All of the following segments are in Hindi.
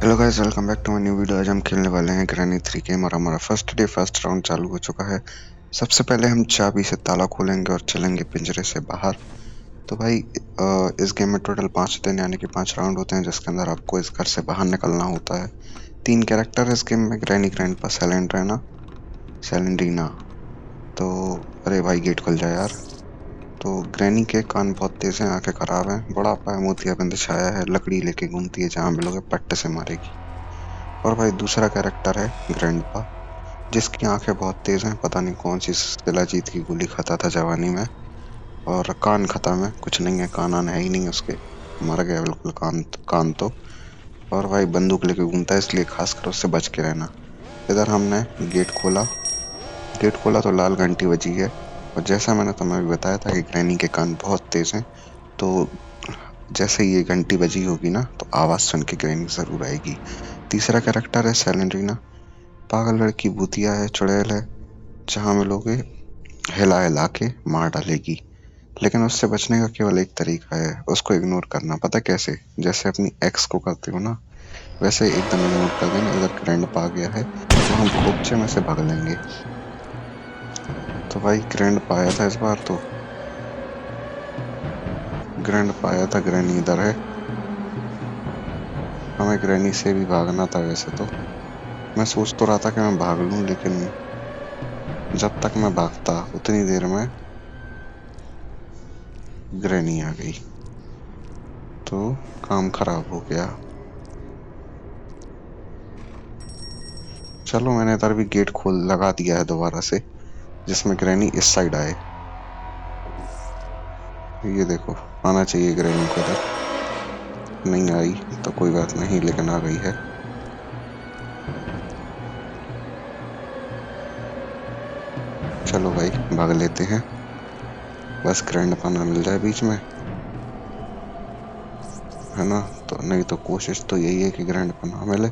Hello guys, welcome back to my new video. आज हम खेलने वाले हैं ग्रैनी 3 गेम और हमारा फर्स्ट डे फर्स्ट राउंड चालू हो चुका है। सबसे पहले हम चाबी से ताला खोलेंगे और चलेंगे पिंजरे से बाहर। तो भाई इस गेम में टोटल 5 दिन यानी कि 5 राउंड होते हैं, जिसके अंदर आपको इस घर से बाहर निकलना होता है। 3 कैरेक्टर है इस गेम में, ग्रैनी, ग्रैंडपा, सैलेंड्रेना, सैलेंड्रीना। तो अरे भाई गेट खुल जाए यार। तो ग्रैनी के कान बहुत तेज हैं, आंखें खराब हैं, बुढ़ापा है, मोतियाबिंद छाया है, लकड़ी लेके घूमती है, जहां मिलोगे पट्टे से मारेगी। और भाई दूसरा कैरेक्टर है ग्रैंडपा, जिसकी आंखें बहुत तेज हैं, पता नहीं कौन सी शिलाजीत की गोली खाता था जवानी में। और कान खत्म है, कुछ नहीं है, कान आन है ही नहीं उसके, मर गया बिल्कुल कान कान तो। और भाई बंदूक लेके घूमता है, इसलिए खासकर उससे बच के रहना। इधर हमने गेट खोला। गेट खोला तो लाल घंटी बजी है। और जैसा मैंने तुम्हें अभी बताया था कि ग्रैनी के कान बहुत तेज हैं, तो जैसे ही ये घंटी बजी होगी ना, तो आवाज सुन के ग्रैनी जरूर आएगी। तीसरा कैरेक्टर है सैलेंड्रीना। पागल लड़की, भूतिया है, चुड़ैल है, जहां मिलोगे हिला हिला के मार डालेगी। लेकिन उससे बचने का केवल एक तरीका है, उसको इग्नोर करना। पता कैसे? जैसे अपनी एक्स को करते हो ना, वैसे एकदम इग्नोर कर देना। इधर ग्रैंड पा गया है, तो हम खोपचे में से भाग लेंगे। तो भाई ग्रैंड पाया था इस बार तो, ग्रैंड पाया था। ग्रैनी इधर है, हमें ग्रैनी से भी भागना था वैसे तो। मैं सोच तो रहा था कि मैं भाग लूं, लेकिन जब तक मैं भागता उतनी देर में ग्रैनी आ गई, तो काम खराब हो गया। चलो, मैंने इधर भी गेट खोल लगा दिया है दोबारा से, जिसमें ग्रैनी इस साइड आए। ये देखो, आना चाहिए ग्रैनी को इधर। नहीं आई तो कोई बात नहीं, लेकिन आ गई है। चलो भाई भाग लेते हैं, बस ग्रैंड पाना मिल जाए बीच में, है ना। तो नहीं तो कोशिश तो यही है कि ग्रैंड पा ना मिले।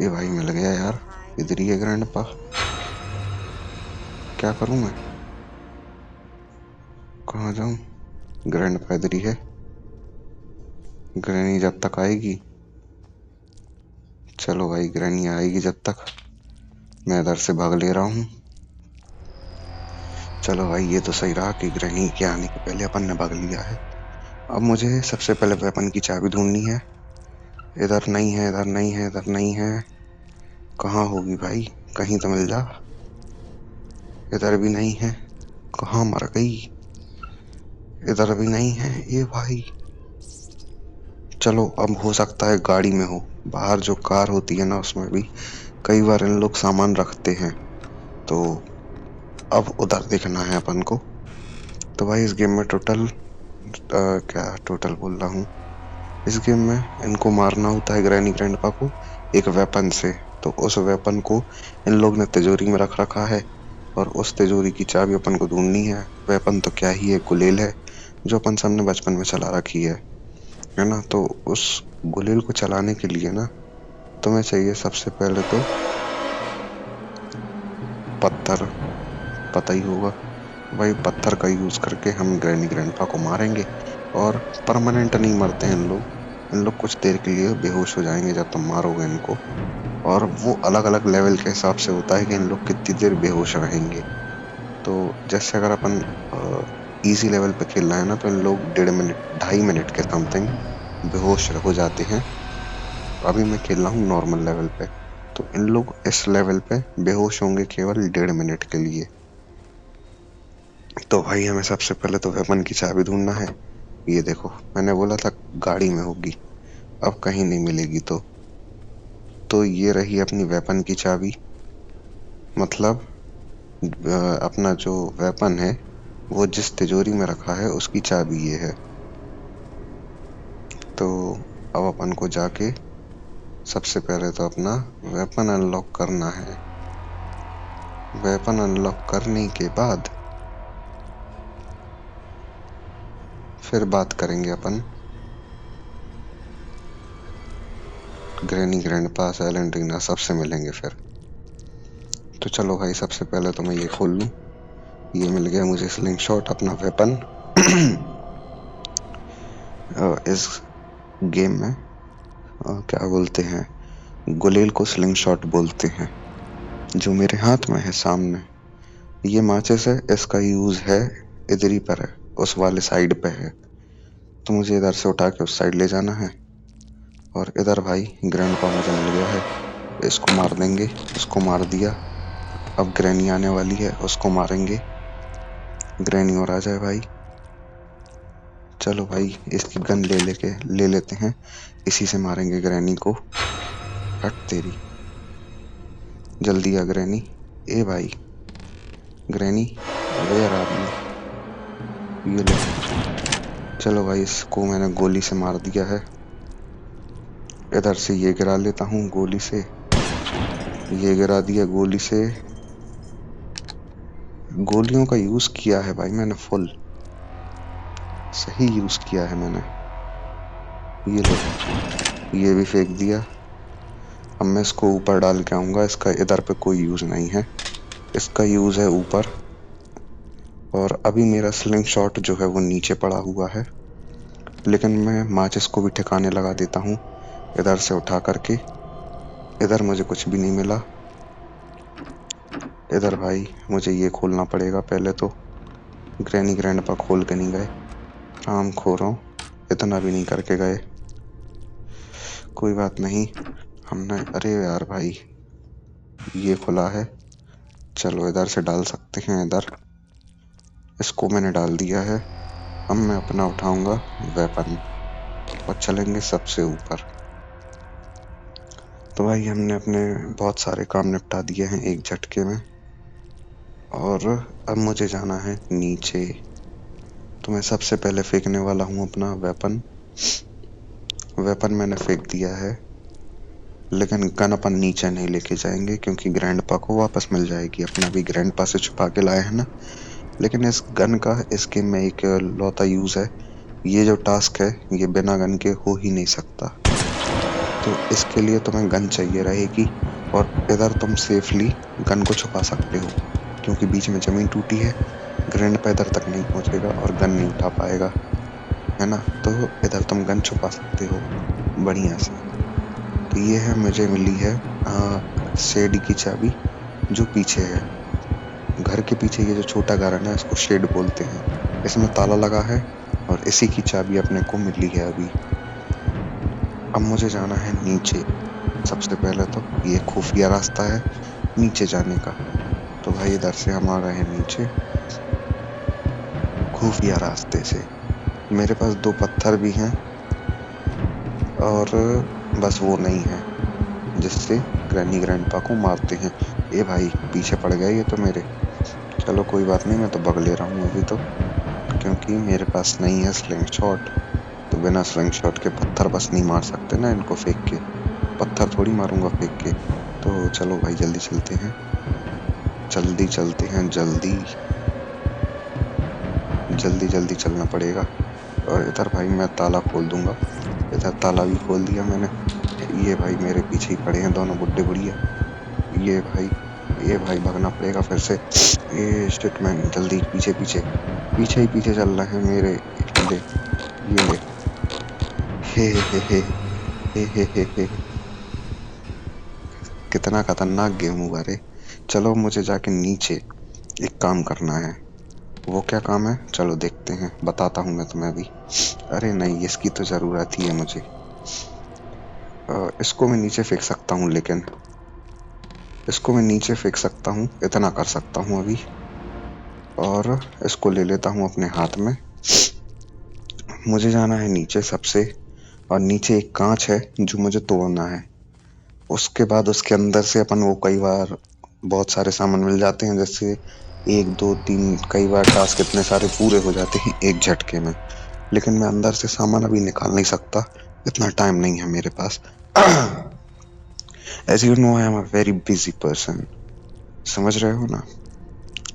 ये भाई मिल गया यार, इधर ही है ग्रैंड पा। क्या करूं मैं, कहाँ जाऊं? ग्रैंड पा इधर ही है। ग्रैनी जब तक आएगी, चलो भाई ग्रैनी आएगी जब तक, मैं इधर से भाग ले रहा हूँ। चलो भाई, ये तो सही रहा कि ग्रैनी के आने के पहले अपन ने भाग लिया है। अब मुझे सबसे पहले वेपन की चाबी ढूंढनी है। इधर नहीं है, इधर नहीं है, इधर नहीं है। कहाँ होगी भाई, कहीं तो मिल जा। इधर भी नहीं है, कहाँ मर गई? इधर भी नहीं है ये भाई। चलो, अब हो सकता है गाड़ी में हो, बाहर जो कार होती है ना, उसमें भी कई बार इन लोग सामान रखते हैं। तो अब उधर देखना है अपन को। तो भाई इस गेम में टोटल क्या टोटल बोल रहा हूँ, इस गेम में इनको मारना होता है, ग्रैनी ग्रैंडपा को, एक वेपन से। तो उस वेपन को इन लोग ने तिजोरी में रख रखा है, और उस तिजोरी की चाबी अपन को ढूंढनी है। वेपन तो क्या ही है, गुलेल है, जो अपन सबने बचपन में चला रखी है ना। तो उस गुलेल को चलाने के लिए ना, तुम्हें चाहिए सबसे पहले तो पत्थर, पता ही होगा भाई। पत्थर का यूज करके हम ग्रैनी ग्रैंडपा को मारेंगे। और परमानेंट नहीं मरते हैं इन लोग, इन लोग कुछ देर के लिए बेहोश हो जाएंगे जब तुम मारोगे इनको। और वो अलग अलग लेवल के हिसाब से होता है कि इन लोग कितनी देर बेहोश रहेंगे। तो जैसे अगर अपन इजी लेवल पे खेल रहे हैं ना, तो इन लोग 1.5 मिनट 2.5 मिनट के समथिंग बेहोश हो जाते हैं। अभी मैं खेल रहा हूँ नॉर्मल लेवल पे, तो इन लोग इस लेवल पे बेहोश होंगे केवल 1.5 मिनट के लिए। तो भाई हमें सबसे पहले तो वेपन की चाबी ढूंढना है। ये देखो, मैंने बोला था गाड़ी में होगी, अब कहीं नहीं मिलेगी। तो ये रही अपनी वेपन की चाबी। मतलब अपना जो वेपन है, वो जिस तिजोरी में रखा है उसकी चाबी ये है। तो अब अपन को जाके सबसे पहले तो अपना वेपन अनलॉक करना है। वेपन अनलॉक करने के बाद फिर बात करेंगे अपन ग्रैनी ग्रैंडपा सैलेंड्रीना सबसे मिलेंगे फिर। तो चलो भाई, सबसे पहले तो मैं ये खोल लूं। ये मिल गया मुझे स्लिंग शॉट, अपना वेपन। इस गेम में क्या बोलते हैं, गुलेल को स्लिंग शॉट बोलते हैं। जो मेरे हाथ में है सामने, ये माचिस है। इसका यूज है इधर ही पर है, उस वाले साइड पे है। तो मुझे इधर से उठा के उस साइड ले जाना है। और इधर भाई ग्रैंडपा मुझे मिल गया है, इसको मार देंगे। इसको मार दिया। अब ग्रैनी आने वाली है, उसको मारेंगे। ग्रैनी और आ जाए भाई। चलो भाई इसकी गन ले लेते हैं, इसी से मारेंगे ग्रैनी को। हट तेरी, जल्दी आ ग्रैनी। ए भाई ग्रैनी, अबे यार आदमी, ये लो। चलो भाई इसको मैंने गोली से मार दिया है। इधर से ये गिरा लेता हूँ गोली से, ये गिरा दिया गोली से। गोलियों का यूज किया है भाई मैंने, फुल सही यूज किया है मैंने। ये लो, ये भी फेंक दिया। अब मैं इसको ऊपर डाल के आऊंगा। इसका इधर पे कोई यूज नहीं है, इसका यूज है ऊपर। और अभी मेरा स्लिंग शॉट जो है वो नीचे पड़ा हुआ है, लेकिन मैं माचिस को भी ठिकाने लगा देता हूँ इधर से उठा करके। इधर मुझे कुछ भी नहीं मिला। इधर भाई मुझे ये खोलना पड़ेगा पहले तो। ग्रैनी ग्रैंडपा खोल के नहीं गए, राम खो रहा हूँ, इतना भी नहीं करके गए। कोई बात नहीं, हमने, अरे यार भाई ये खुला है। चलो इधर से डाल सकते हैं। इधर इसको मैंने डाल दिया है। अब मैं अपना उठाऊंगा वेपन और चलेंगे सबसे ऊपर। तो भाई हमने अपने बहुत सारे काम निपटा दिए हैं एक झटके में। और अब मुझे जाना है नीचे। तो मैं सबसे पहले फेंकने वाला हूँ अपना वेपन। वेपन मैंने फेंक दिया है, लेकिन गन अपन नीचे नहीं लेके जाएंगे क्योंकि ग्रैंडपा को वापस मिल जाएगी। अपना भी ग्रैंडपा से छुपा के लाए हैं ना। लेकिन इस गन का इस गेम में एक लौता यूज है। ये जो टास्क है ये बिना गन के हो ही नहीं सकता। तो इसके लिए तुम्हें गन चाहिए रहेगी। और इधर तुम सेफली गन को छुपा सकते हो, क्योंकि बीच में जमीन टूटी है। ग्रैंडपा इधर तक नहीं पहुंचेगा और गन नहीं उठा पाएगा, है ना। तो इधर तुम गन छुपा सकते हो बढ़िया से। तो ये है, मुझे मिली है शेड की चाबी, जो पीछे है घर के पीछे। ये जो छोटा घर है ना, इसको शेड बोलते हैं। इसमें ताला लगा है और इसी की चाबी अपने को मिली है अभी। अब मुझे जाना है नीचे। सबसे पहले तो ये खुफिया रास्ता है नीचे जाने का। तो भाई इधर से हम आ रहे हैं नीचे खुफिया रास्ते से। मेरे पास 2 पत्थर भी हैं और बस वो नहीं है जिससे ग्रैनी ग्रैंडपा को मारते हैं। ए भाई पीछे पड़ गए ये तो मेरे। चलो कोई बात नहीं, मैं तो भग ले रहा हूँ अभी तो, क्योंकि मेरे पास नहीं है स्लिंग शॉट। तो बिना स्लिंग शॉट के पत्थर बस नहीं मार सकते ना इनको फेंक के। पत्थर थोड़ी मारूंगा फेंक के। तो चलो भाई जल्दी चलते हैं, जल्दी चलते हैं, जल्दी जल्दी जल्दी चलना पड़ेगा। और इधर भाई मैं ताला खोल दूंगा। इधर ताला भी खोल दिया मैंने। ये भाई मेरे पीछे ही पड़े हैं दोनों बुड्ढे बुढ़िया। ये भाई भागना पड़ेगा फिर से। ये शिट मैन, जल्दी पीछे पीछे पीछे ही पीछे चल रहे हैं मेरे। ले, ये ले। हे हे हे हे। कितना खतरनाक गेम हुआ रे। चलो मुझे जाके नीचे एक काम करना है। वो क्या काम है चलो देखते हैं, बताता हूँ मैं तुम्हें अभी। अरे नहीं, इसकी तो जरूरत ही है मुझे। इसको मैं नीचे फेंक सकता हूँ, लेकिन इसको मैं नीचे फेंक सकता हूँ, इतना कर सकता हूँ अभी। और इसको ले लेता हूँ अपने हाथ में। मुझे जाना है नीचे सबसे। और नीचे एक कांच है जो मुझे तोड़ना है। उसके बाद उसके अंदर से अपन वो कई बार बहुत सारे सामान मिल जाते हैं, जैसे 1 2 3, कई बार टास्क इतने सारे पूरे हो जाते हैं एक झटके में। लेकिन मैं अंदर से सामान अभी निकाल नहीं सकता, इतना टाइम नहीं है मेरे पास। As you know I am a very busy person, समझ रहे हो ना।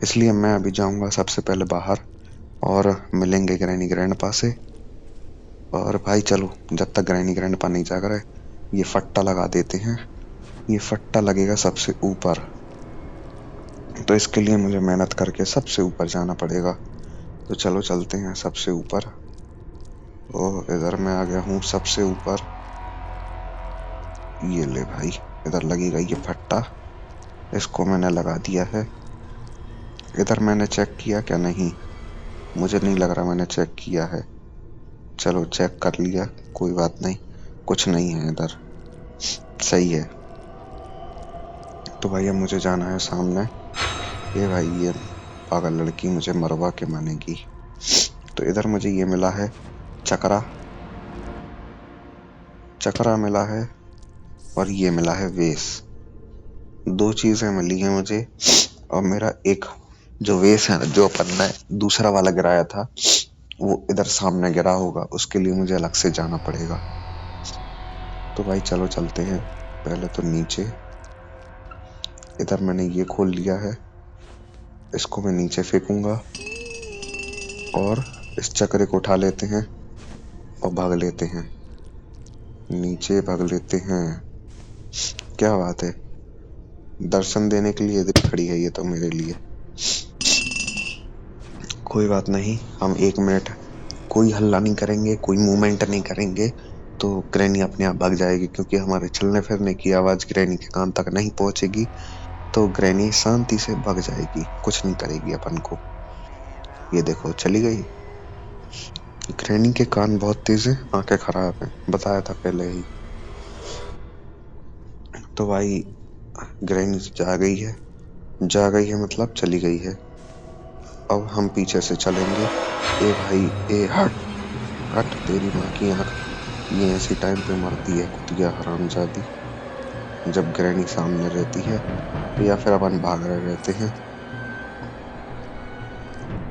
इसलिए मैं अभी जाऊंगा सबसे पहले बाहर और मिलेंगे ग्रैनी ग्रैंडपा से। और भाई चलो, जब तक ग्रैनी ग्रैंडपा नहीं जाग रहे, ये फट्टा लगा देते हैं। ये फट्टा लगेगा सबसे ऊपर, तो इसके लिए मुझे मेहनत करके सबसे ऊपर जाना पड़ेगा। तो चलो चलते हैं सबसे ऊपर। ओ इधर मैं आ गया हूँ सबसे ऊपर। ये ले भाई, इधर लगेगा ये फट्टा, इसको मैंने लगा दिया है। इधर मैंने चेक किया क्या? नहीं, मुझे नहीं लग रहा मैंने चेक किया है। चलो चेक कर लिया, कोई बात नहीं, कुछ नहीं है इधर, सही है। तो भाई अब मुझे जाना है सामने। ये भाई ये पागल लड़की मुझे मरवा के मानेगी। तो इधर मुझे ये मिला है चकरा, चकरा मिला है, और ये मिला है वेस। दो चीजें मिली हैं मुझे। और मेरा एक जो वेस है ना, जो अपन ने दूसरा वाला गिराया था, वो इधर सामने गिरा होगा, उसके लिए मुझे अलग से जाना पड़ेगा। तो भाई चलो चलते हैं। पहले तो नीचे, इधर मैंने ये खोल लिया है, इसको मैं नीचे फेंकूंगा और इस चक्रे को उठा लेते हैं और भाग लेते हैं, नीचे भाग लेते हैं। क्या बात है, दर्शन देने के लिए इधर खड़ी है ये तो मेरे लिए। कोई बात नहीं, हम 1 मिनट कोई हल्ला नहीं करेंगे, कोई मूवमेंट नहीं करेंगे, तो ग्रैनी अपने आप भाग जाएगी, क्योंकि हमारे चलने फिरने की आवाज ग्रैनी के कान तक नहीं पहुंचेगी। तो ग्रैनी शांति से भाग जाएगी, कुछ नहीं करेगी अपन को। ये देखो चली गई। ग्रैनी के कान बहुत तेज है, आंखें खराब है, बताया था पहले ही। तो भाई ग्रैनी जा गई है, जा गई है मतलब चली गई है। अब हम पीछे से चलेंगे। ए भाई, ए हट, हट तेरी माँ की आंख, ये ऐसी टाइम पे मरती है कुतिया हरामजादी, जब ग्रैनी सामने रहती है, या फिर अपन भाग रहे रहते हैं।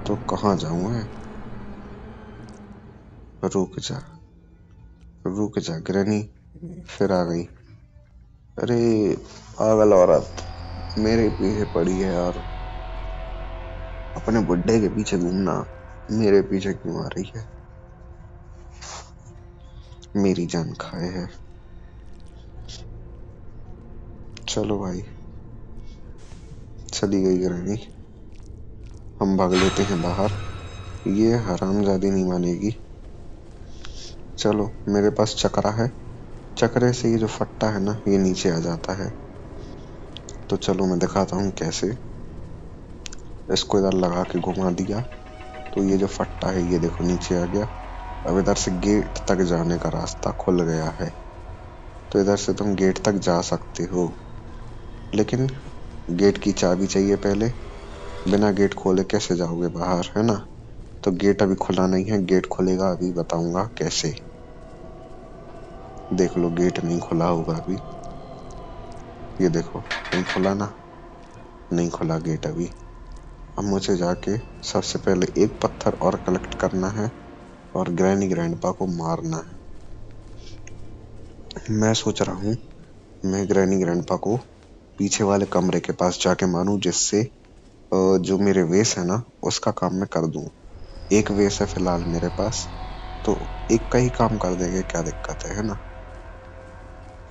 तो कहाँ जाऊं मैं? रुक जा, रुक जा, ग्रैनी फिर आ गई। अरे पागल औरत, मेरे पीछे पड़ी है यार, अपने बुड्ढे के पीछे घूमना, मेरे पीछे क्यों आ रही है? मेरी जान खाए है। चलो भाई, चली गई ग्रैनी, हम भाग लेते हैं बाहर, ये हरामजादी नहीं मानेगी। चलो मेरे पास चकरा है, चक्रे से ये जो फट्टा है ना, ये नीचे आ जाता है। तो चलो मैं दिखाता हूँ कैसे। इसको इधर लगा के घुमा दिया, तो ये जो फट्टा है ये देखो नीचे आ गया। अब इधर से गेट तक जाने का रास्ता खुल गया है। तो इधर से तुम गेट तक जा सकते हो, लेकिन गेट की चाबी चाहिए पहले, बिना गेट खोले कैसे जाओगे बाहर, है ना? तो गेट अभी खुला नहीं है, गेट खुलेगा अभी, बताऊंगा कैसे। देख लो गेट नहीं खुला होगा अभी, ये देखो नहीं खुला ना, नहीं खुला गेट अभी। अब मुझे जाके सबसे पहले एक पत्थर और कलेक्ट करना है और ग्रैनी ग्रैंडपा को मारना है। मैं सोच रहा हूँ मैं ग्रैनी ग्रैंडपा को पीछे वाले कमरे के पास जाके मारूं, जिससे जो मेरे वेस है ना उसका काम मैं कर दूं। एक वेस है फिलहाल मेरे पास, तो एक का ही काम कर देंगे, क्या दिक्कत है ना?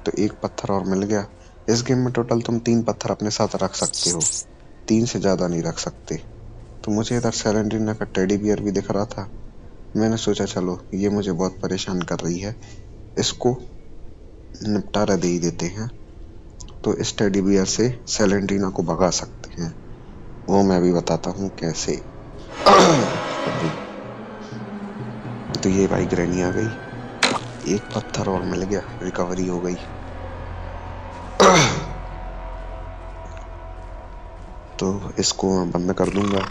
तो एक पत्थर और मिल गया। इस गेम में टोटल तुम 3 पत्थर अपने साथ रख सकते हो, 3 से ज्यादा नहीं रख सकते। तो मुझे इधर सेलेंड्रीना का टेडी बियर भी दिख रहा था, मैंने सोचा चलो ये मुझे बहुत परेशान कर रही है, इसको निपटारा दे ही देते हैं। तो इस टेडी बियर से सेलेंड्रीना को भगा सकते हैं, वो मैं भी बताता हूँ कैसे। तो ये भाई ग्रैनी आ गई, एक पत्थर और मिल गया, रिकवरी हो गई। तो इसको मैं बंद कर दूंगा,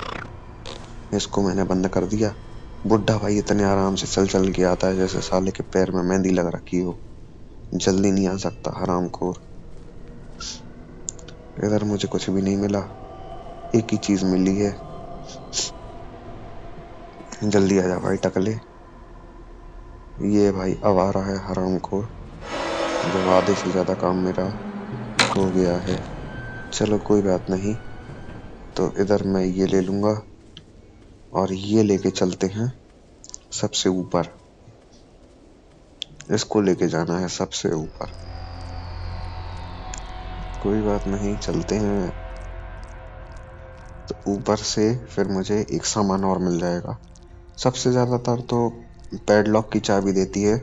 इसको मैंने बंद कर दिया। बुढ़ा भाई इतने आराम से चल चल के आता है जैसे साले के पैर में मेहंदी लग रखी हो, जल्दी नहीं आ सकता हरामखोर। इधर मुझे कुछ भी नहीं मिला, एक ही चीज मिली है, जल्दी आ जा भाई टकले। ये भाई अब आ रहा है हरामखोर, जब आधे से ज्यादा काम मेरा हो गया है। चलो कोई बात नहीं, तो इधर मैं ये ले लूंगा और ये लेके चलते हैं सबसे ऊपर, इसको लेके जाना है सबसे ऊपर। कोई बात नहीं, चलते हैं। तो ऊपर से फिर मुझे एक सामान और मिल जाएगा। सबसे ज्यादातर तो पैडलॉक की चाबी देती है,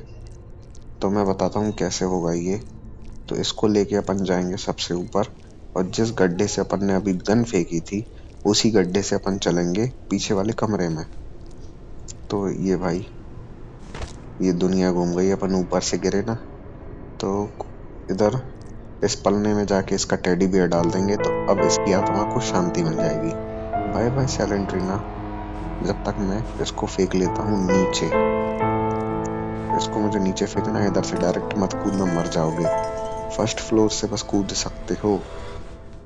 तो मैं बताता हूँ कैसे होगा ये। तो इसको लेके अपन जाएंगे सबसे ऊपर, और जिस गड्ढे से अपन ने अभी गन फेंकी थी उसी गड्ढे से अपन चलेंगे पीछे वाले कमरे में। तो ये भाई, ये दुनिया घूम गई, अपन ऊपर से गिरे ना, तो इधर इस पलने में जाके इसका टेडी बियर डाल देंगे, तो अब इसकी आत्मा को शांति मिल जाएगी। बाय बाय सैलेंट्रीना। जब तक मैं इसको फेंक लेता हूँ नीचे। इसको मुझे नीचे फेंकना है, इधर से डायरेक्ट मत कूदना, मर जाओगे। फर्स्ट फ्लोर से बस कूद सकते हो।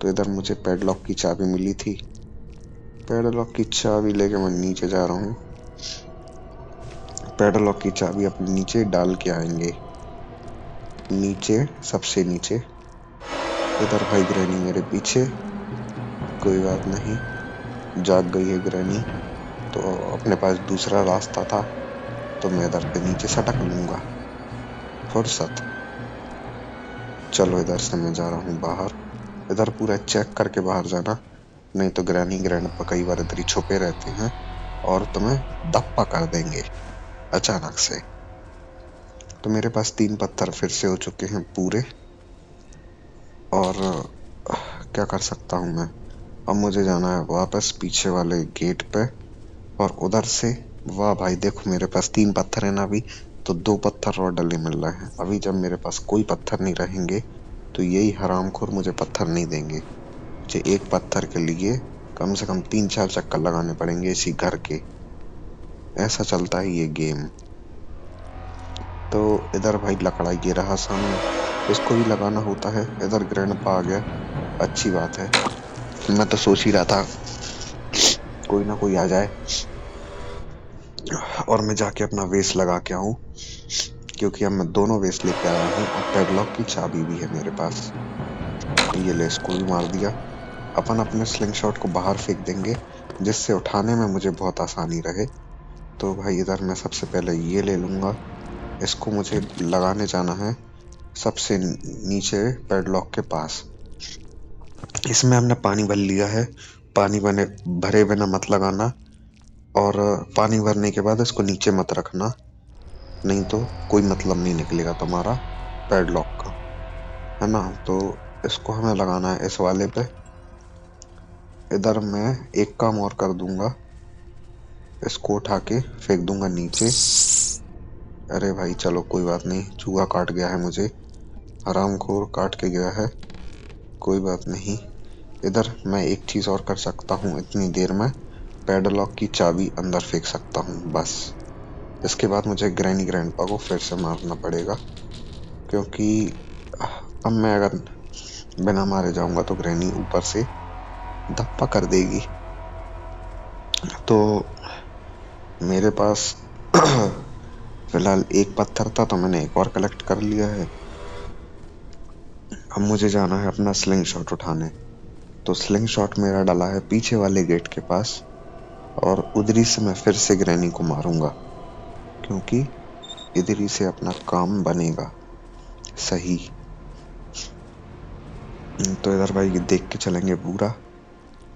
तो इधर मुझे पैडलॉक की चाबी मिली थी, पैडलॉक की चाबी लेके मैं नीचे जा रहा हूँ। पैडलॉक की चाबी अपने नीचे डाल के आएंगे, नीचे, सबसे नीचे। इधर भाई ग्रैनी मेरे पीछे, कोई बात नहीं, जाग गई है ग्रैनी, तो अपने पास दूसरा रास्ता था, तो मैं इधर पे नीचे सटक लूंगा, फुर्सत। चलो इधर से मैं जा रहा हूँ बाहर। इधर पूरा चेक करके बाहर जाना, नहीं तो ग्रैनी ग्रैंडपा कई बार इधर ही छुपे रहते हैं और तुम्हें दप्पा कर देंगे अचानक से। तो मेरे पास 3 पत्थर फिर से हो चुके हैं पूरे, और क्या कर सकता हूँ मैं। अब मुझे जाना है वापस पीछे वाले गेट पे, और उधर से, वाह भाई देखो मेरे पास 3 पत्थर है ना अभी, तो 2 पत्थर और डले मिल रहे हैं। अभी जब मेरे पास कोई पत्थर नहीं रहेंगे तो यही हरामखोर मुझे पत्थर नहीं देंगे। मुझे एक पत्थर के लिए कम से कम 3-4 चक्कर लगाने पड़ेंगे इसी घर के। ऐसा चलता है ये गेम। तो इधर भाई लकड़ा ये रहा सामने, इसको भी लगाना होता है। इधर ग्रैंडपा आ गया, अच्छी बात है। मैं तो सोच ही रहा था कोई ना कोई आ जाए और मैं जाके अपना वेस्ट लगा के आऊं, क्योंकि अब मैं दोनों वेस्ट लेके आया हूँ और पैडलॉक की चाबी भी है मेरे पास। ये ले, इसको भी मार दिया। अपन अपने स्लिंग शॉट को बाहर फेंक देंगे, जिससे उठाने में मुझे बहुत आसानी रहे। तो भाई इधर मैं सबसे पहले ये ले लूंगा, इसको मुझे लगाने जाना है सबसे नीचे पैडलॉक के पास। इसमें हमने पानी भर लिया है, पानी भरे बिना मत लगाना, और पानी भरने के बाद इसको नीचे मत रखना, नहीं तो कोई मतलब नहीं निकलेगा तुम्हारा पैडलॉक का, है ना। तो इसको हमें लगाना है इस वाले पे। इधर मैं एक काम और कर दूंगा, इसको उठा के फेंक दूंगा नीचे। अरे भाई चलो कोई बात नहीं, चूहा काट गया है मुझे, हरामखोर काट के गया है, कोई बात नहीं। इधर मैं एक चीज और कर सकता हूँ, इतनी देर में पैडलॉक की चाबी अंदर फेंक सकता हूँ बस। इसके बाद मुझे ग्रैनी ग्रैंडपा को फिर से मारना पड़ेगा, क्योंकि अब मैं अगर बिना मारे जाऊंगा तो ग्रैनी ऊपर से धप्पा कर देगी। तो मेरे पास फिलहाल एक पत्थर था, तो मैंने एक और कलेक्ट कर लिया है। अब मुझे जाना है अपना स्लिंग शॉट उठाने। तो स्लिंग शॉट मेरा डला है पीछे वाले गेट के पास, और उधरी से मैं फिर से ग्रैनी को मारूंगा, क्योंकि इधरी से अपना काम बनेगा सही। तो इधर भाई देख के चलेंगे पूरा,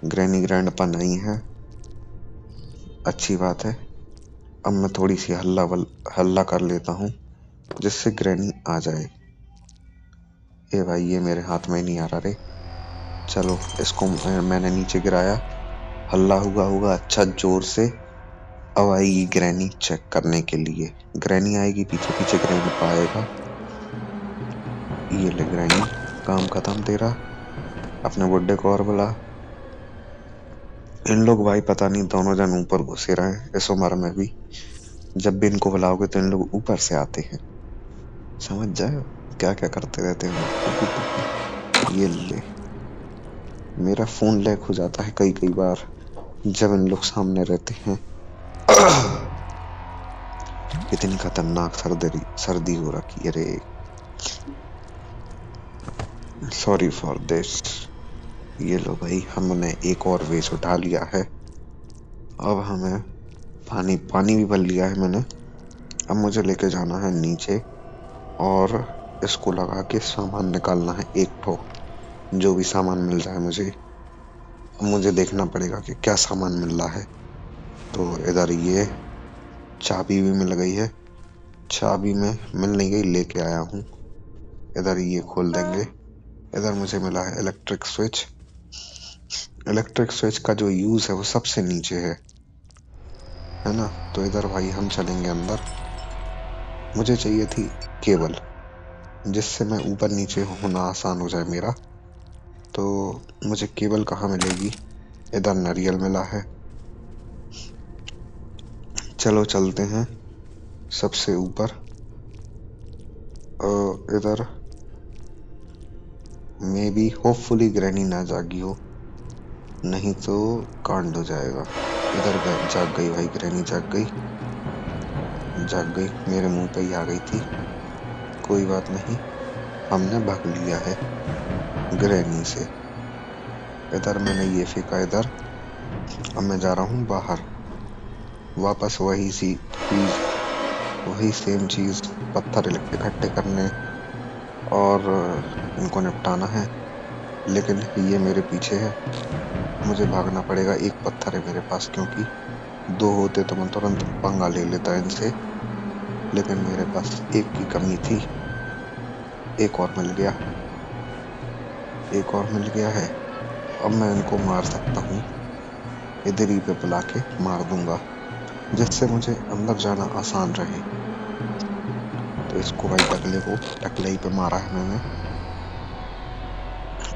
ग्रैनी ग्रैंडपा नहीं है, अच्छी बात है। अब मैं थोड़ी सी हल्ला कर लेता हूँ, जिससे ग्रैनी आ जाए। ए भाई ये मेरे हाथ में नहीं आ रहा रे। चलो इसको मैंने नीचे गिराया, हल्ला हुआ होगा अच्छा जोर से। अब आएगी ग्रैनी चेक करने के लिए, ग्रैनी आएगी पीछे पीछे, ग्रैंडपा आएगा। ये ले ग्रैनी, काम खत्म तेरा, अपने बुड्ढे को और बुला। इन लोग भाई पता नहीं दोनों जन ऊपर घुसे रहे इस उम्र में भी, जब भी इनको बुलाओगे तो इन लोग ऊपर से आते हैं, समझ जाओ क्या क्या करते रहते हैं। ये ले, मेरा फोन लैग हो जाता है कई कई बार जब इन लोग सामने रहते हैं। इतनी खतरनाक सर्दी हो रखी है रे, सॉरी फॉर दिस। ये लो भाई, हमने एक और वेस उठा लिया है। अब हमें पानी भी भर लिया है मैंने। अब मुझे लेके जाना है नीचे, और इसको लगा के सामान निकालना है एक ठो, जो भी सामान मिल जाए मुझे। अब मुझे देखना पड़ेगा कि क्या सामान मिल रहा है। तो इधर ये चाबी भी मिल गई है, चाबी में मिल नहीं गई, लेके आया हूँ। इधर ये खोल देंगे। इधर मुझे मिला है इलेक्ट्रिक स्विच। इलेक्ट्रिक स्विच का जो यूज है वो सबसे नीचे है ना। तो इधर भाई हम चलेंगे अंदर। मुझे चाहिए थी केबल, जिससे मैं ऊपर नीचे होना आसान हो जाए मेरा। तो मुझे केबल कहाँ मिलेगी? इधर नारियल मिला है। चलो चलते हैं सबसे ऊपर। इधर मे बी होपफुली ग्रैनी ना जागी हो, नहीं तो कांड हो जाएगा। इधर जाग गई भाई, ग्रैनी जाग गई। जाग गई, मेरे मुंह पे ही आ गई थी। कोई बात नहीं, हमने भाग लिया है ग्रैनी से। इधर मैंने ये फेंका इधर। अब मैं जा रहा हूँ बाहर, वापस वही सी चीज, वही सेम चीज, पत्थर इकट्ठे करने और इनको निपटाना है। लेकिन ये मेरे पीछे है, मुझे भागना पड़ेगा। एक पत्थर है मेरे पास, क्योंकि दो होते तो मैं तुरंत पंगा ले लेता इनसे, लेकिन मेरे पास एक की कमी थी। एक और मिल गया, एक और मिल गया है। अब मैं इनको मार सकता हूँ, इधर ही पे बुला के मार दूंगा, जिससे मुझे अंदर जाना आसान रहे। तो इसको भाई टकले ही पे मारा है मैंने।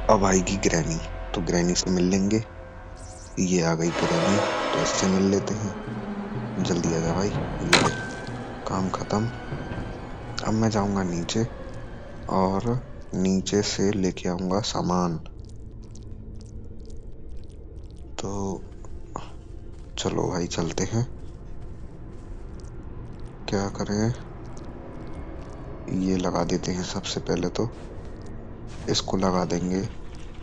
अब आएगी ग्रैनी, तो ग्रैनी से मिल लेंगे। ये आ गई ग्रैनी, तो इससे मिल लेते हैं। जल्दी आ जा भाई, ये ले, काम खत्म। अब मैं जाऊंगा नीचे और नीचे से लेके आऊंगा सामान। तो चलो भाई चलते हैं। क्या करें? ये लगा देते हैं सबसे पहले तो। इसको लगा देंगे।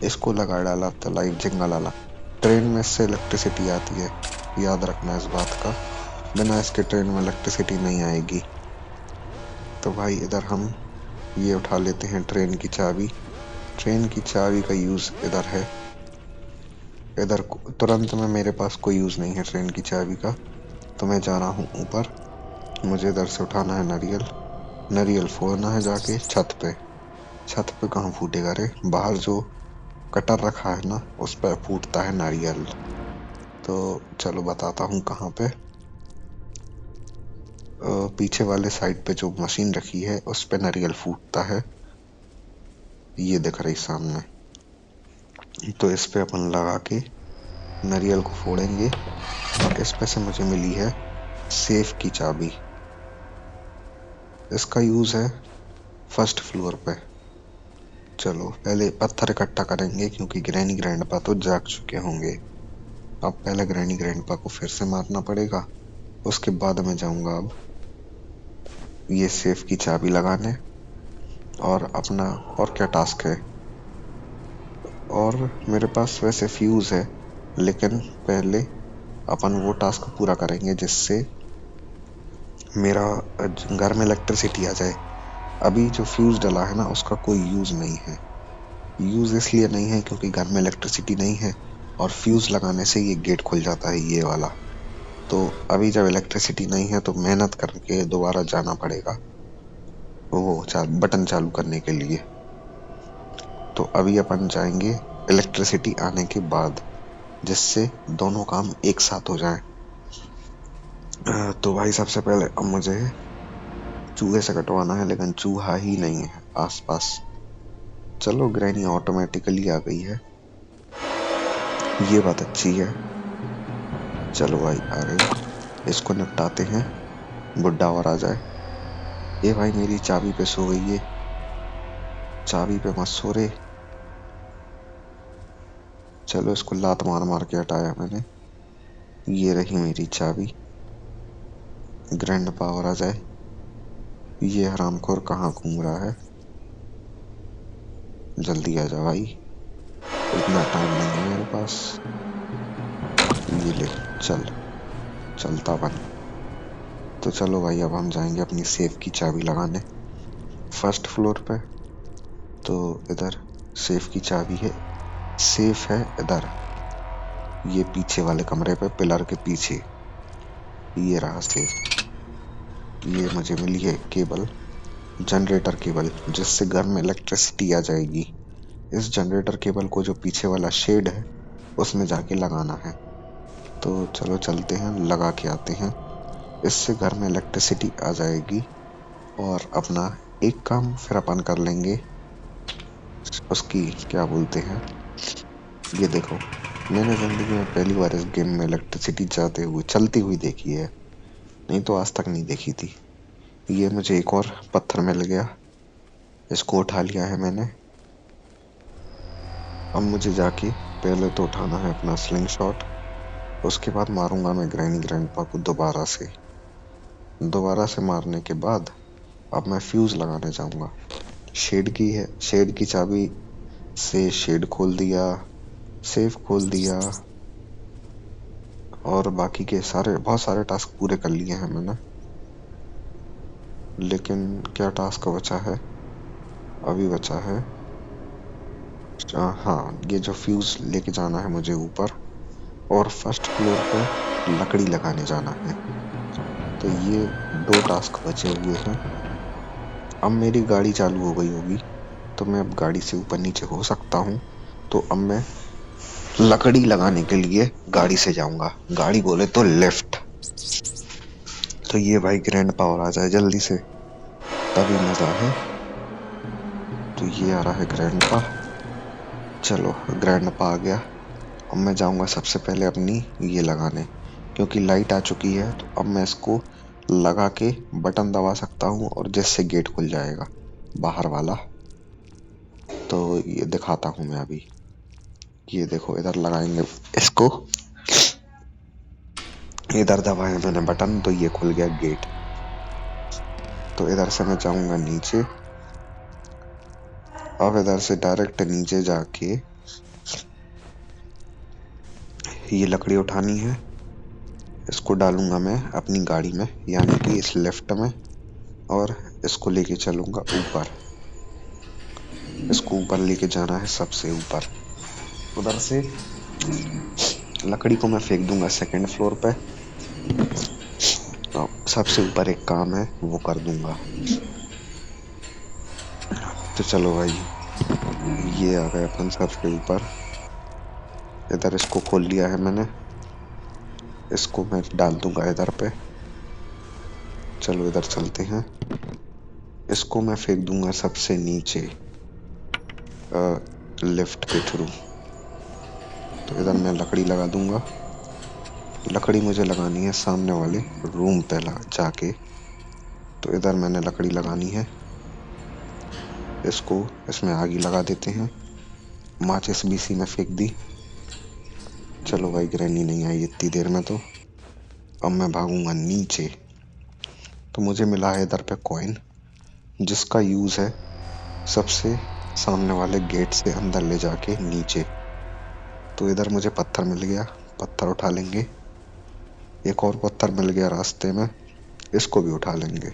इसको लगा डाला तो लाइव जिंगल आला। ट्रेन में से इलेक्ट्रिसिटी आती है, याद रखना इस बात का। बिना इसके ट्रेन में इलेक्ट्रिसिटी नहीं आएगी। तो भाई इधर हम ये उठा लेते हैं ट्रेन की चाबी। ट्रेन की चाबी का यूज इधर है। इधर तुरंत में मेरे पास कोई यूज नहीं है ट्रेन की चाबी का, तो मैं जा रहा हूँ ऊपर। मुझे इधर से उठाना है नारियल। नारियल फोड़ना है जाके छत पे। छत पे कहाँ फूटेगा रे, बाहर जो कटर रखा है ना उस पर फूटता है नारियल। तो चलो बताता हूँ कहाँ पे। पीछे वाले साइड पे जो मशीन रखी है उस पे नारियल फूटता है, ये दिख रही सामने। तो इस पे अपन लगा के नारियल को फोड़ेंगे। और इस पे से मुझे मिली है सेफ की चाबी। इसका यूज है फर्स्ट फ्लोर पे। चलो पहले पत्थर इकट्ठा करेंगे, क्योंकि ग्रैनी ग्रैंडपा तो जाग चुके होंगे। अब पहले ग्रैनी ग्रैंडपा को फिर से मारना पड़ेगा, उसके बाद मैं जाऊंगा अब ये सेफ की चाबी लगाने। और अपना और क्या टास्क है? और मेरे पास वैसे फ्यूज है, लेकिन पहले अपन वो टास्क पूरा करेंगे जिससे मेरा घर में इलेक्ट्रिसिटी आ जाए। अभी जो फ्यूज डला है ना उसका कोई यूज नहीं है। यूज इसलिए नहीं है क्योंकि घर में इलेक्ट्रिसिटी नहीं है, और फ्यूज लगाने से ये गेट खुल जाता है ये वाला। तो अभी जब इलेक्ट्रिसिटी नहीं है तो मेहनत करके दोबारा जाना पड़ेगा वो बटन चालू करने के लिए। तो अभी अपन जाएंगे इलेक्ट्रिसिटी आने के बाद, जिससे दोनों काम एक साथ हो जाए। तो भाई सबसे पहले अब मुझे चूहे से कटवाना है, लेकिन चूहा ही नहीं है आसपास। चलो ग्रैनी ऑटोमेटिकली आ गई है, ये बात अच्छी है। चलो भाई आ गई, इसको निपटाते हैं, बुड्ढा और आ जाए। ये भाई मेरी चाबी पे सो गई है, चाबी पे मत सो रे। चलो इसको लात मार मार के हटाया मैंने। ये रही मेरी चाबी। ग्रैंड पावर आ जाए। ये हरामखोर कहाँ घूम रहा है? जल्दी आ जा भाई, इतना टाइम नहीं है मेरे पास। ये ले, चल, चलता बन। तो चलो भाई अब हम जाएंगे अपनी सेफ की चाबी लगाने फर्स्ट फ्लोर पे। तो इधर सेफ की चाबी है, सेफ है इधर, ये पीछे वाले कमरे पे पिलर के पीछे। ये रहा सेफ। ये मुझे मिली है केबल, जनरेटर केबल, जिससे घर में इलेक्ट्रिसिटी आ जाएगी। इस जनरेटर केबल को जो पीछे वाला शेड है उसमें जाके लगाना है। तो चलो चलते हैं, लगा के आते हैं। इससे घर में इलेक्ट्रिसिटी आ जाएगी और अपना एक काम फिर अपन कर लेंगे, उसकी क्या बोलते हैं, ये देखो, मैंने जिंदगी में पहली बार इस गेम में इलेक्ट्रिसिटी जाते हुए चलती हुई देखी है, नहीं तो आज तक नहीं देखी थी। ये मुझे एक और पत्थर मिल गया, इसको उठा लिया है मैंने। अब मुझे जाके पहले तो उठाना है अपना स्लिंग शॉट, उसके बाद मारूंगा मैं ग्रैनी ग्रैंडपा को दोबारा से। दोबारा से मारने के बाद अब मैं फ्यूज लगाने जाऊंगा। शेड की है, शेड की चाबी से शेड खोल दिया, सेफ खोल दिया, और बाकी के सारे बहुत सारे टास्क पूरे कर लिए हैं मैंने। लेकिन क्या टास्क बचा है, अभी बचा है हाँ, ये जो फ्यूज लेके जाना है मुझे ऊपर, और फर्स्ट फ्लोर पे लकड़ी लगाने जाना है। तो ये दो टास्क बचे हुए हैं। अब मेरी गाड़ी चालू हो गई होगी, तो मैं अब गाड़ी से ऊपर नीचे हो सकता हूँ। तो अब मैं लकड़ी लगाने के लिए गाड़ी से जाऊंगा, गाड़ी बोले तो लेफ्ट। तो ये भाई ग्रैंड पावर आ जाए जल्दी से, तभी मजा है। तो ये आ रहा है ग्रैंड पा, चलो ग्रैंड पा आ गया। अब मैं जाऊंगा सबसे पहले अपनी ये लगाने, क्योंकि लाइट आ चुकी है। तो अब मैं इसको लगा के बटन दबा सकता हूँ और जिससे गेट खुल जाएगा बाहर वाला। तो ये दिखाता हूँ मैं अभी, ये देखो इधर लगाएंगे इसको, इधर दबाया मैंने बटन तो ये खुल गया गेट। तो इधर से मैं जाऊंगा नीचे। अब इधर से डायरेक्ट नीचे जाके ये लकड़ी उठानी है, इसको डालूंगा मैं अपनी गाड़ी में, यानी कि इस लेफ्ट में, और इसको लेके चलूंगा ऊपर। इसको ऊपर लेके जाना है सबसे ऊपर। उधर से लकड़ी को मैं फेंक दूंगा सेकंड फ्लोर पे। तो सबसे ऊपर एक काम है वो कर दूंगा। तो चलो भाई, ये आ गए अपन सबसे ऊपर। इधर इसको खोल लिया है मैंने, इसको मैं डाल दूंगा इधर पे। चलो इधर चलते हैं, इसको मैं फेंक दूंगा सबसे नीचे लिफ्ट के थ्रू। तो इधर मैं लकड़ी लगा दूंगा। लकड़ी मुझे लगानी है सामने वाले रूम पे जाके। तो इधर मैंने लकड़ी लगानी है, इसको इसमें आगी लगा देते हैं। माचिस भी इसी में फेंक दी। चलो भाई, ग्रैनी नहीं आई इतनी देर में। तो अब मैं भागूंगा नीचे। तो मुझे मिला है इधर पे कॉइन, जिसका यूज है सबसे सामने वाले गेट से अंदर ले जाके नीचे। तो इधर मुझे पत्थर मिल गया, पत्थर उठा लेंगे। एक और पत्थर मिल गया रास्ते में, इसको भी उठा लेंगे।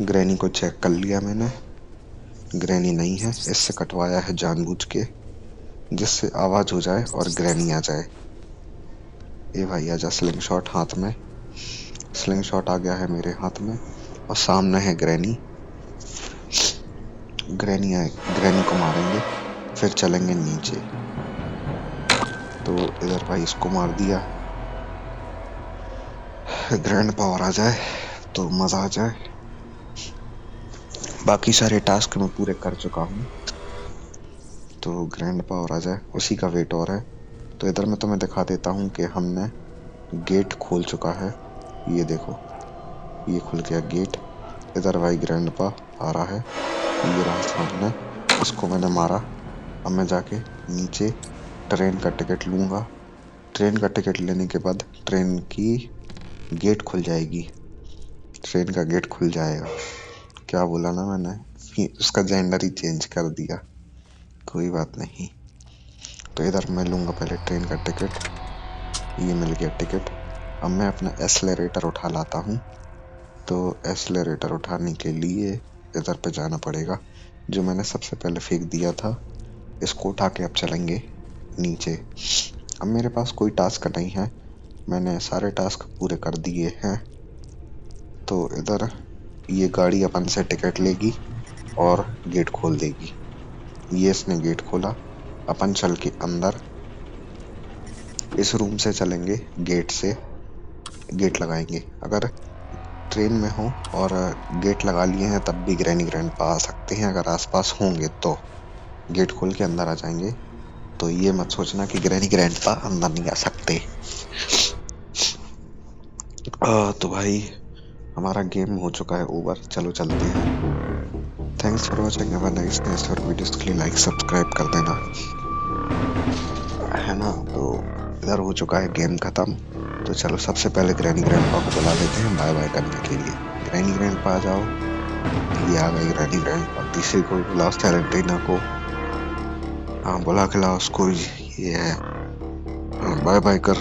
ग्रैनी को चेक कर लिया मैंने, ग्रैनी नहीं है, इससे कटवाया है जानबूझ के, जिससे आवाज हो जाए और ग्रैनी आ जाए। ए भाई आजा, स्लिंग शॉट हाथ में। स्लिंग शॉट आ गया है मेरे हाथ में, और सामने है ग्रैनी। ग्रैनी आए, ग्रैनी को मारेंगे, फिर चलेंगे नीचे। तो इधर भाई इसको मार दिया, ग्रैंड पावर आ जाए तो मजा आ जाए। बाकी सारे टास्क मैं पूरे कर चुका हूँ, तो ग्रैंड पावर आ जाए उसी का वेट और है। तो इधर मैं तुम्हें दिखा देता हूँ कि हमने गेट खोल चुका है। ये देखो, ये खुल गया गेट। इधर भाई ग्रैंड पा आ रहा है, ये रहा सामने, इसको मैंने मारा। अब मैं जाके नीचे ट्रेन का टिकट लूंगा। ट्रेन का टिकट लेने के बाद ट्रेन की गेट खुल जाएगी, ट्रेन का गेट खुल जाएगा। क्या बोला ना मैंने, उसका जेंडर ही चेंज कर दिया, कोई बात नहीं। तो इधर मैं लूंगा पहले ट्रेन का टिकट, ये मिल गया टिकट। अब मैं अपना एस्लेरेटर उठा लाता हूँ। तो एस्लेरेटर उठाने के लिए इधर पे जाना पड़ेगा, जो मैंने सबसे पहले फेंक दिया था। इसको उठा के अब चलेंगे नीचे। अब मेरे पास कोई टास्क नहीं है, मैंने सारे टास्क पूरे कर दिए हैं। तो इधर ये गाड़ी अपन से टिकट लेगी और गेट खोल देगी। ये इसने गेट खोला, अपन चल के अंदर इस रूम से चलेंगे, गेट से गेट लगाएंगे। अगर ट्रेन में हो और गेट लगा लिए हैं तब भी ग्रैनी ग्रैंडपा आ सकते हैं, अगर आसपास होंगे तो गेट खोल के अंदर आ जाएंगे। तो ये मत सोचना कि ग्रैनी ग्रैंडपा अंदर नहीं आ सकते। तो भाई हमारा गेम हो चुका है ओवर, चलो चलते हैं। Thanks for watching, have a nice day. और वीडियोस के लिए लाइक सब्सक्राइब कर देना, है ना। तो इधर हो चुका है गेम खत्म। तो चलो सबसे पहले ग्रैनी ग्रैंडपा को बुला लेते हैं बाय बाय करने के लिए। ग्रैनी ग्रैंडपा आ जाओ। ये आ गई ग्रैनी ग्रैंडपा। तीसरी को बुलाओ, सैलेंटीना को। हाँ बुला के लाओ उसको। ये है, बाय बाय कर।